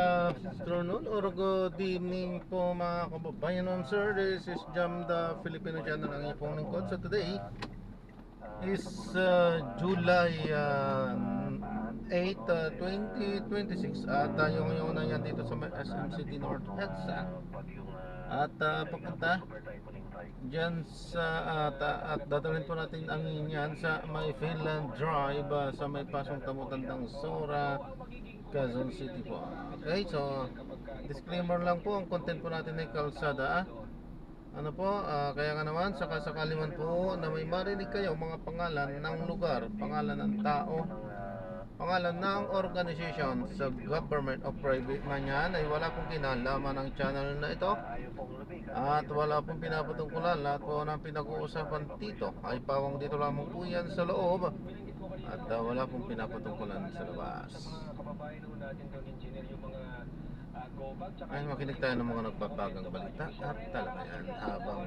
Afternoon or good evening po mga kababayan. Sir, this is Jam the Filipino channel ang iyong lingkod. So today is July 8, 2026 at tayo ngayon na yan dito sa SM City North EDSA at papunta dyan sa at dadalhin po natin ang yan sa may Finland Drive sa may pasong Tamutandang Sora, Quezon City po. Okay, so disclaimer lang po, ang content po natin ay kalsada. Ano po, kaya nga naman, sakali man po na may marinig kayo mga pangalan ng lugar, pangalan ng tao, pangalan ng organization sa government o private man yan, ay wala pong kinalaman ng channel na ito at wala pong pinapatungkulan. Lahat po ng pinag-uusapan dito ay pawang dito lamang po yan sa loob at wala pong pinapatungkulan sa labas. Ay, makinig tayo ng mga nagbabagang balita at talaga yan habang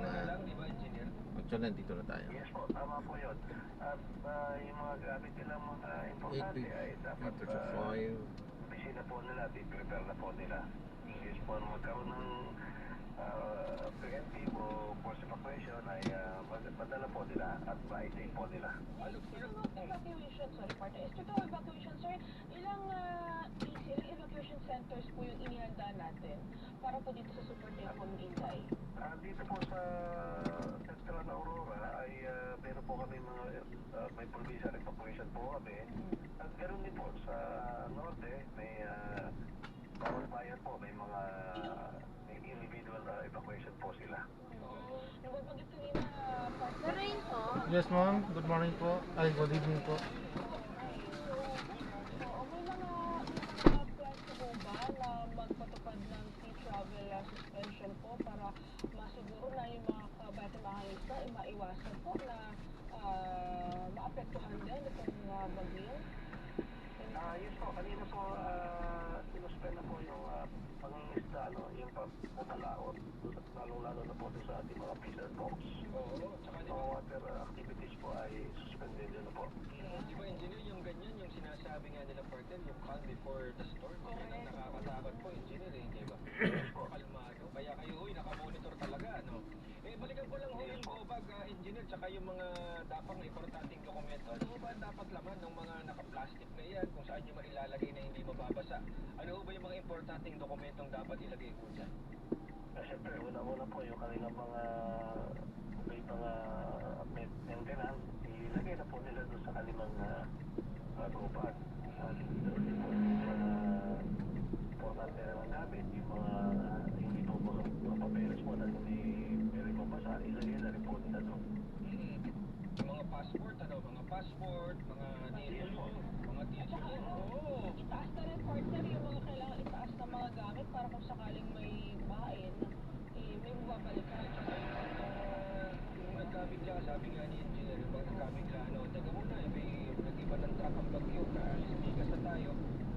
actually nandito na tayo. Yes po, tama po yun. At yung mga gamit nilang mga importante ay dapat opisina po nila, i-prepare na po nila. Yes po, magkaroon ng preemptive o force evacuation ay madala po nila at ma-attain po nila. Evacuation, sorry partner. Total evacuation, sir, ilang evacuation centers po yung inihanda natin para po dito sa Super Typhoon Inday? Dito po sa Central Aurora ay meron po kami mga may provincial evacuation po kami. At ganoon din po sa norte may bawat bayan po may mga may individual evacuation po sila. Nagbabanggit kanina, partner. Rain po. Yes ma'am, good morning po. Ay, good evening po. May mga plans po ba na magpatupad ng sea travel suspension po para masiguro na yung mga kabataan na maiwasan po na maapektuhan din itong bagyo? Yes po, kanina po sinuspend na po yung pangingisda, yung pagpapalaot, lalo na po sa ating mga fisher folks. Mga water activities po ay suspended na po. Di ba engineer, yung ganyan, yung sinasabi nga nila partner, yung calm before the storm, yan ang nakakatakot po engineer di ba? Kalmado, kaya kayo nakamonitor talaga, no? Balikan ko lang yung GOBAG engineer, tsaka yung mga dapat importanteng dokumento. Ano ba dapat laman ng mga naka-plastic na yan, kung saan nyo mailalagay na hindi mababasa? Ano ba yung mga importanteng dokumentong dapat ilagay po dyan? Siyempre, una po yung kanilang mga maintenance, ilagay na po nila doon sa kanilang GOBAG. At doon po importante na lang gamit, yung mga hindi po mga papeles mo na hindi pwede po basa, ilagay na rin po nila doon. Yung mga passport, mga passport, mga DSU, mga DSU. Itaas na rin partner yung mga kailangan itaas na mga gamit para kung sakaling may bahain, may mababalikan. Yung nagkabigla, sabi nga ni engineer, yung mga nagkabigla, taga muna, may nag-iba ng truck ang bagyo, nalispigas na tayo.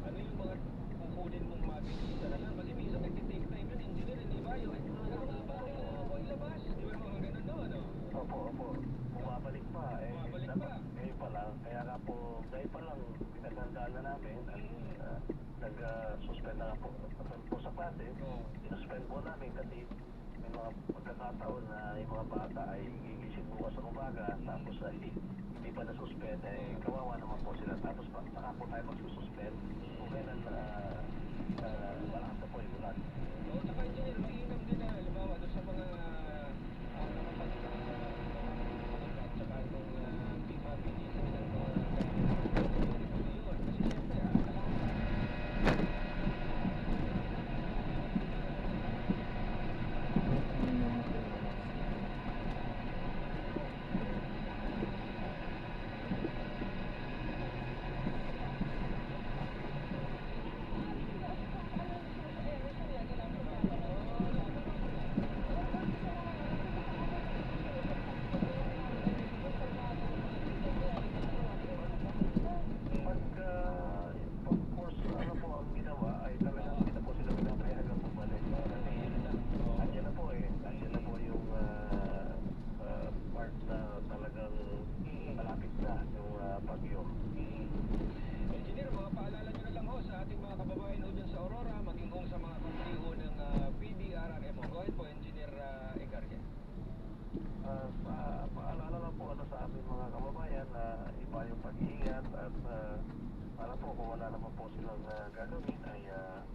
Ano yung mga kukunin mong mabilis na lang? Kasi minsan nagtitake time yun, engineer, hindi ba yun? Ano nga ba ako ilabas? Di ba mga ganun no? Opo. Bumabalik pa. Bumabalik pa. Ngayon pa lang. Kaya nga po, dahil pa lang, pinagandaan na namin at nag-suspend na po sa klase. Sinuspend po namin kasi may mga pagkakataon na yung mga bata ay gigising bukas sa umaga tapos ay hindi pa na-suspend. Kawawa naman po sila. Tapos saka po tayo magsususpend kung kailan malakas na po yung ulan. Tsaka engineer, mainam din na, halimbawa, doon sa mga tsaka itong mabilisan ng mga yun. Kasi siyempre, para po kung wala naman po silang gagawin ay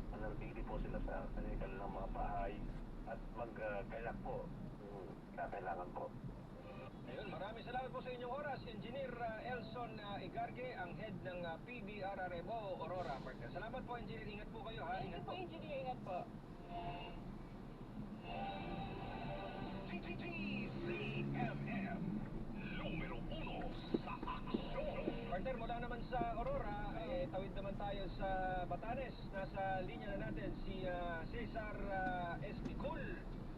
mananatili po sila sa kanilang mga bahay at magkailak po kung kakailangan po. Ayun, maraming salamat po sa inyong oras. Engineer Elson Igarge, ang head ng PBRRMO Aurora. Partner. Salamat po, Engineer. Ingat po kayo, ha? Thank you Ingat po, engineer. Ingat po. TTTCMM, numero 1 sa aksyon. Partner, mula naman sa Aurora, tawid naman tayo sa Batanes. Nasa linya na natin si Cesar Espicol,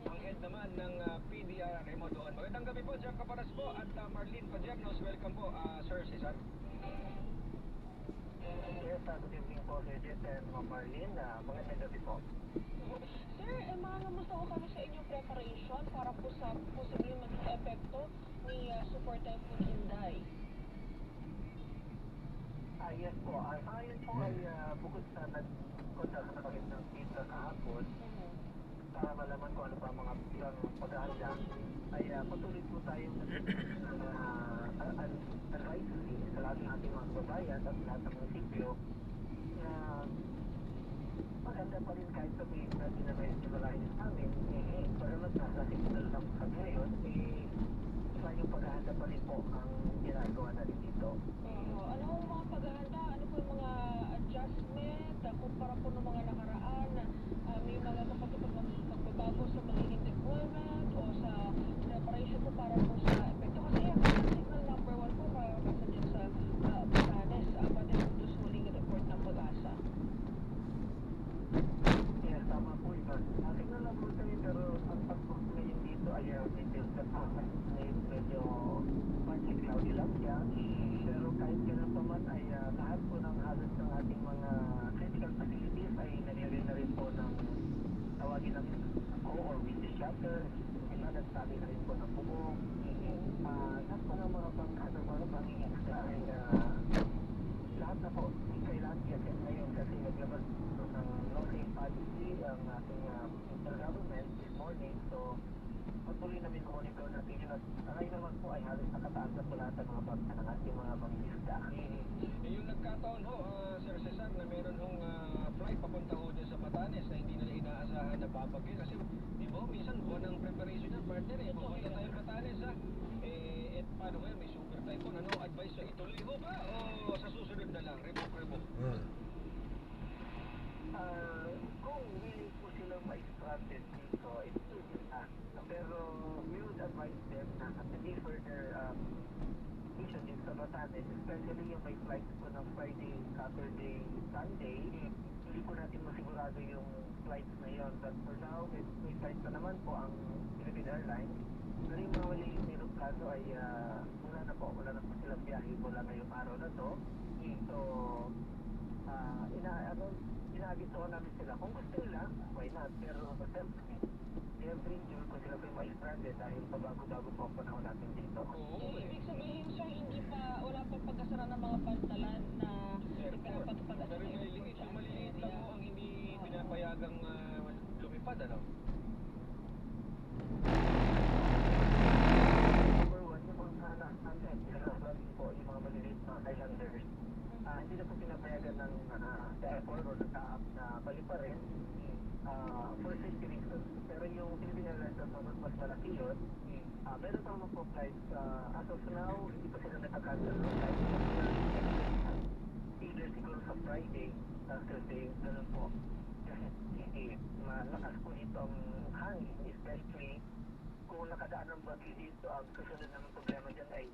ang head naman ng PBRRMO doon. Magandang gabi po, Jack Caparas po at Marlene Padiernos. Welcome po, Sir Cesar. Yes, good evening po, Sir Jet and Ma'am Marlene. Magandang gabi po. Sir, mga kamusta ko kami sa inyong preparation para po sa posibleng maging epekto ni Super Typhoon Inday? Yes po. Ayon po ay bukod sa nagpunta sa nakakit ng pizza kahapon, para malaman ko ano pa mga bilang paghahanda, ay patuloy po tayong advisory sa lahat ng ating mga kababayan at lahat ng munisipyo na maganda pa rin kahit sabihin natin na medyo malayo sa amin, para nasa signal lang kami ngayon, iba yung paghahanda pa rin po ang ginagawa natin dito. Ano ang mga paghahanda? Ano po yung mga adjustment? Kumpara po ng mga nakaraan? May mga makatupad magbabago sa magiging deployment o sa preparation po para po sa epekto? Kasi signal number 1 po para kasi din sa Batanes. Pati po doon sa huling report ng Pag-asa. Yes, tama po ito. Signal lang po tayo, pero ang pag-book ngayon dito ay details na po. Medyo partly cloudy lang siya. Pero kahit ganun pa man ay lahat po ng halos ng ating mga critical facilities ay naglalagay na rin po ng tawagin namin or window shutter. Nagsabi na rin po ng bubong. Lahat po ng mga pang-extra ay lahat na po kailangan i-attend ngayon kasi naglabas po ng no-safe policy ang ating intergovernment this morning. So, patuloy namin monitor natin yun at ngayon naman po ay halos nakataas na po lahat ng mga bangka ng ating mga mangisda. Yung nagkataon ho, Sir Cesar, na meron hong flight papunta ho dyan sa Batanes na hindi nila inaasahan na babagyo. Kasi, di ba, minsan buwan ng preparation yan, partner. Pupunta tayo Batanes, ha? Paano ngayon, may super typhoon. Ano advice nyo? Ituloy ho ba o sa susunod na lang? Rebook. Kung willing po silang ma-stranded dito, it's too good na. Pero we would advise them na at the further mission din sa Batanes, especially yung may flights po ng Friday, Saturday, Sunday, hindi po natin masigurado yung flights na yun. But for now, may flights na naman po ang Philippine Airlines. Pero yung mga wali yung aeroplano ay wala na po silang biyahe mula ngayong araw na to. So, inaabisuhan namin sila. Kung gusto nila, why not? Pero every June kung sila po yung ma-stranded dahil pabago-bago po ang panahon natin dito. Ibig sabihin, sir, wala pa pagkasara ng mga pantalan na ipinapatupad at Pero yung maliliit lang ho ang hindi pinapayagang lumipad, ano? Number one, yung mga natin, po yung mga maliliit mga islanders, hindi na po pinapayagan ng airport or ng TAAP na paliparin for safety reasons. Pero yung Philippine Airlines na mas malaki yun, meron pa naman po flights. As of now, hindi pa sila nagka-cancel ng flights. Either siguro sa Friday, Thursday, ganun po. Kasi malakas po dito ang hangin, especially kung nakadaan ng bagyo dito, ang susunod naman problema dyan ay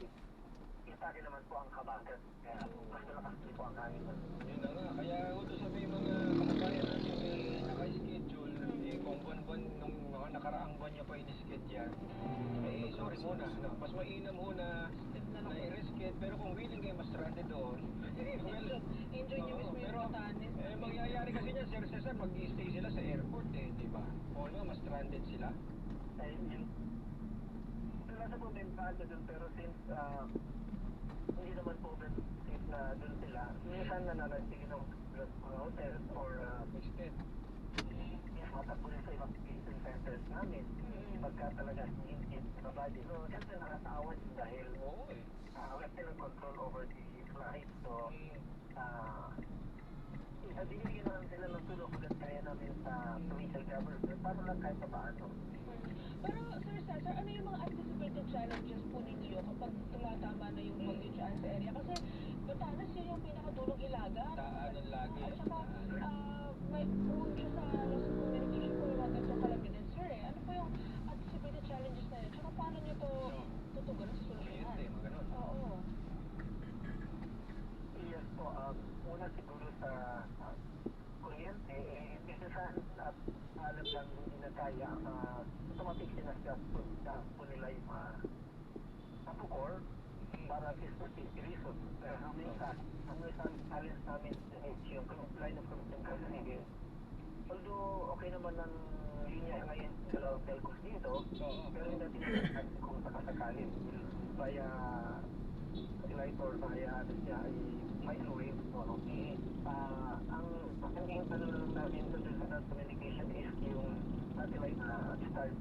itake naman po ang habagat. Kaya mas malakas din po ang hangin. Yun na nga. Kaya uto sa may mga kababayan natin naka-schedule, kung buwan-buwan nung mga nakaraang buwan niya pa in-schedule yan, sorry muna. No? Mas mainam ho na i-reschedule, pero kung willing kayo mas stranded doon, enjoy nyo mismo yung Batanes. mangyayari kasi niyan, Sir Cesar, mag-i-stay sila sa airport di ba? O mas stranded sila. Nasa po bentado dun, pero since hindi naman po safe na dun sila, minsan nananasige ng mga hotels or Instead. matakbo rin sa evacuation centers namin pagka talaga hindi mabadi. So, siyempre nakatawad dahil Oo we have still control over the flight. So, discover. Paano lang kahit pa paano. Pero, Sir Cesar, ano yung mga anticipated challenges po ninyo kapag tumatama na yung bagyo dyan sa area? Kasi Batanes yun yung pinakadulong Ilagan. Daanan lagi. At saka, may prone siya sa loss of communication po yung mga ganitong kalamidad, sir eh. Ano po yung anticipated challenges na yun? Tsaka paano nyo to tutugunan sa solusyonan? Kuryente, mga ganun. Oo. Yes po, una siguro sa kuryente, minsan at alam lang hindi na kaya automatic sinasgas po nila yung napukor para at least for safety reasons. Pero minsan, ang isang challenge namin is yung line of communication. Although okay naman ang linya ngayon sa telcos dito, pero hindi natin natin kung sakasakali via satellite or via ano siya ay microwave. Ang internal namin sa traditional communication is yung satellite na start.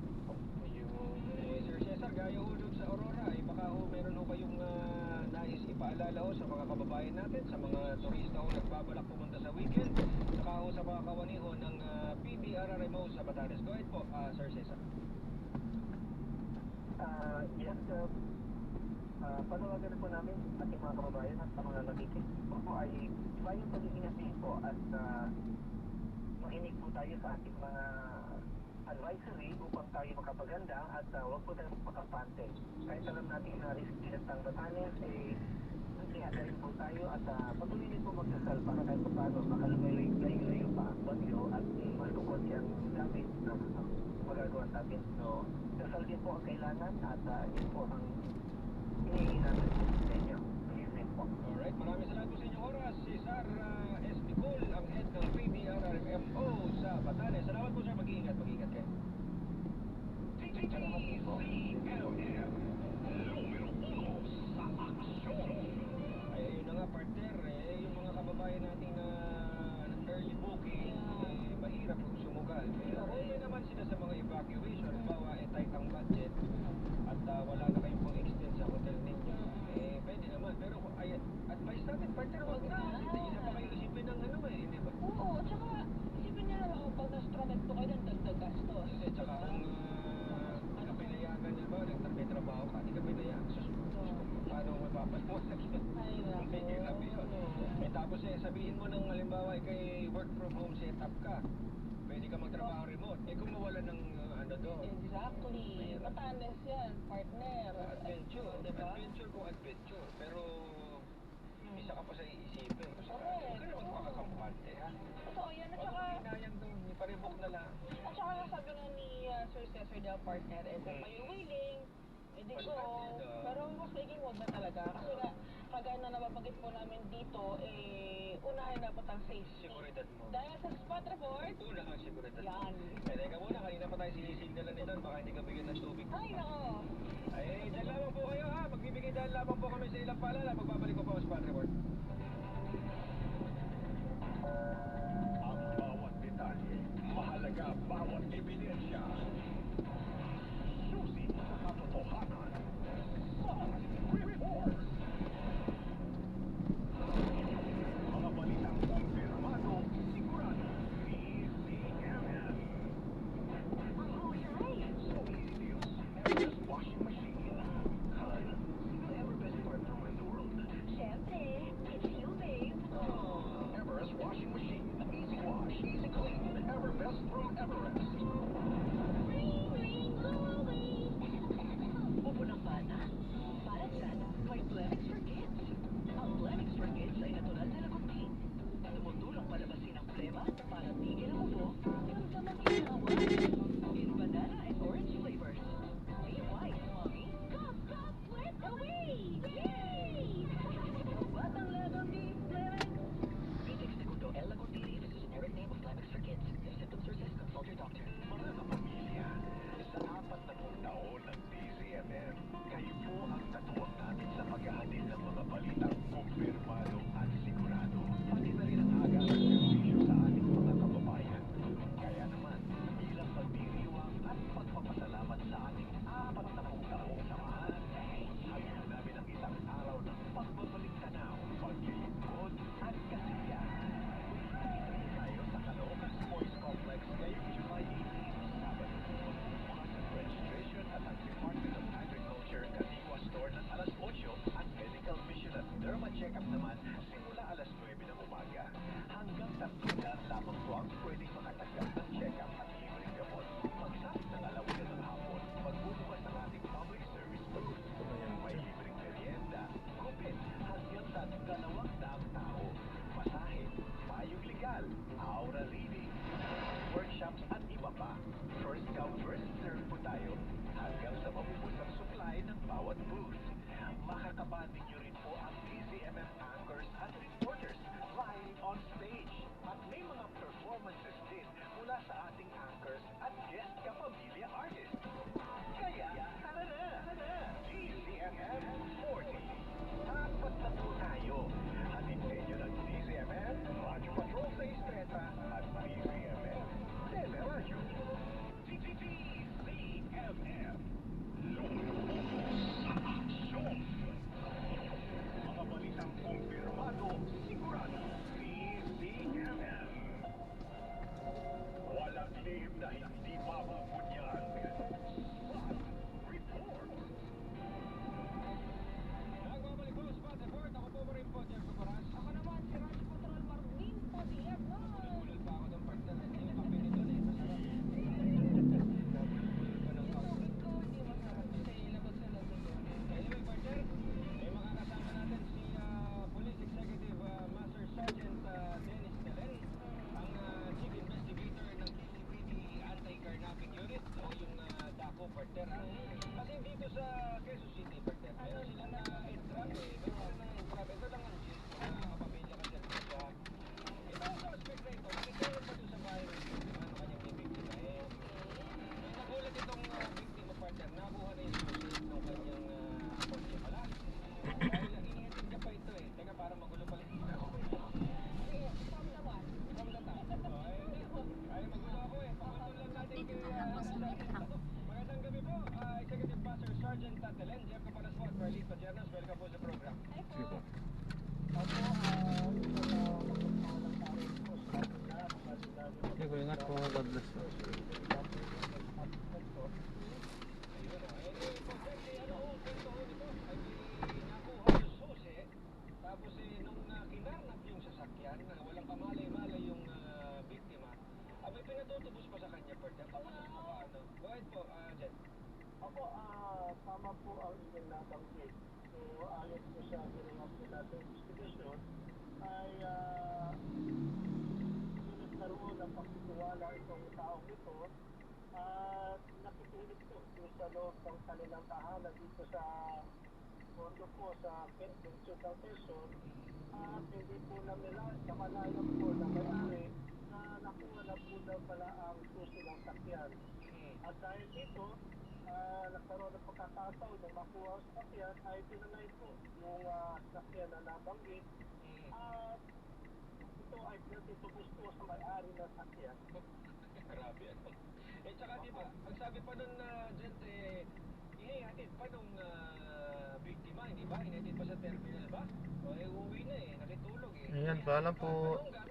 Sir Cesar, gaya ho dun sa Aurora, baka ho meron ho kayong nais ipaalala ho sa mga kababayan natin, sa mga turista ho nagbabalak pumunta sa weekend, saka ho sa mga kawani ho ng PDRRMO sa Batanes. Go ahead po, Sir Cesar. Yes, panawagan po namin ating mga kababayan at sa mga nakikinig po ay bayang pag-iingat po at makinig po tayo sa ating mga advisory upang tayo makapaganda at huwag po tayo magpakampante. Kahit alam natin na resident ng Batanes, nagkihada rin po tayo at patuloy din po magdasal para kahit paano makalumay-layo pa ang bagyo at mas kukot ang gamit na magagawa natin. So, dasal din po ang kailangan at yun po ang hinihingi natin sa inyo. Evening po. Alright, maraming salamat po sa inyong oras. Si Sir S. Nicole, ang head ng PDRRMO sa Batanes. Salamat po sir, mag-iingat kayo. TTTCMM, numero 1 sa aksyon. Ay, ayun na nga partner, yung mga kababayan natin na early booking, mahirap kung sumugal. Okay naman sila sa mga evacuation, halimbawa tight ang budget at wala na kayong pang extend sa hotel ninyo. Pwede naman, pero advice natin partner, wag na. Hindi na pa kayo isipin ng hindi ba? Oo, at saka isipin niyo na lang pag na-stranded po kayo ng dagdag gastos. Kasi tsaka kung hindi ka pinayagan, halimbawa may trabaho ka, hindi ka pinayagan. Paano mo mapapaliwanag yun? Ay, naku. May hirap yun. Tapos sabihin mo ng halimbawa kay work from home setup ka. Pwede ka magtrabaho remote. Kung mawala ng ano doon. Exactly. Batanes yan, partner. Adventure. Diba? Adventure kung adventure. Pero isa ka pa sa iisipin. Correct. Huwag ka naman makakampante, ha? Totoo yan. At Huwag saka, mo hinayang doon. Iparebook na lang. at saka sabi nga ni Sir Cesar daw, partner, kung kayo willing, edi go. Pero mas maiging wag na talaga. Kasi nga, kagaya na nababanggit po namin dito, unahin dapat ang safety. Seguridad mo. Dahil sa spot report, Una ang seguridad mo. yan. Teka muna, kanina pa tayo sinisignalan nito. Baka hindi ka bigyan ng tubig. Ay, nako. Ay, dyan lamang po kayo ha. Magbibigay dahil lamang po kami sa ilang paalala. Magbabalik ko po ang spot report. Ang bawat detalye, mahalaga bawat ebidensya. Susi sa katotohanan. Soft Report. Mga balitang kumpirmado, sigurado. PCMN. So easy to use. Everest washing machine. The Everbest part in the world. Siyempre, it's you, babe. Everest washing machine. Easy wash, easy clean. Everbest from Everest. Upo ng bata? Para dyan, may Blemix for Kids. Ang Blemix for Kids ay natural na laguntin. Tumutulong palabasin ang plema para tigil ang ubo, ramdaman ginawa. In banana and orange flavors. Be wise, mommy. Cough, cough, sweat away! Yay! Batang lagundi, Blemix. Bitix Segundo L. Laguntini is a generic name of Blemix for Kids. If symptoms persist, consult your doctor. TCMM, Teleradyo. TCMM, lumulubog sa aksyon. Mga balitang kumpirmado, sigurado. TCMM. Walang lihim na hindi mabubunyan. Spot Report. Nagbabalik po, Spot Report. Ako po pa rin po, Jeff Cobaras. Ako naman, si Ranch Patrol Marlene Padilla. Bulol pa ako ng partner. Yung kape nito na ito. Nabulol pa ng kape. Tubig ko, hindi masarap kasi labas na lang ito. Anyway, partner, makakasama natin si Police Executive Master Sergeant Dennis Telen, ang Chief Investigator ng TCPD Anti-Carnapping Unit o yung DACO, partner. Kasi dito sa Quezon City, partner, meron silang na-entrap eh. Meron na entrap. Ito lang ang gist na kapamilya ka servisya. Ito ang suspect na ito. Nakikita pa doon sa bahay ng biktima, ano kanyang bibiktima eh. Nung nagulat itong biktima, partner, nakuha na yung susunod ng kanyang kotse pala. Dahil inihatid ka pa ito eh. Teka, para magulo pala ito. From the one. From the top. Ay, magulo ako eh. Pakutol lang natin kay magandang gabi po. Executive Master Sergeant Telen, Jeff Caparas po at Marlene Padiernas. Welcome po sa program. Sige po. Okay po, ingat po. God bless po. Ayun o. Eh, pagkakti, ano ho, kwento ho nito? Ay, nakuha yung susi. Tapos nung kinarnap yung sasakyan, walang kamalay-malay yung biktima, may pinatutubos pa sa kanya, partner. Paano? Go ahead po, Jen. Ako, tama po ang inyong nabanggit. So, ayon po sa ginawa po natin investigation, ay nagkaroon ng pagtitiwala itong taong ito at nakikinig po sa loob ng kanilang tahanan dito sa Mondo po sa Lungsod ng Quezon at hindi po na nila sa kalayan po na may-ari na nakuha na po na pala ang susi ng sakyan. At dahil dito, nagkaroon ng pagkakataon na makuha ang sakyan ay pinanay po yung sakyan na nabanggit at ito ay pinatutubos po sa may-ari ng sakyan. Grabe ano. Eh, tsaka diba, ang sabi pa nun na Jen, inihatid pa nung biktima, hindi ba? Inihatid pa sa terminal ba? O, uuwi na eh, nakitulog eh. Ayan, paalam po. Anong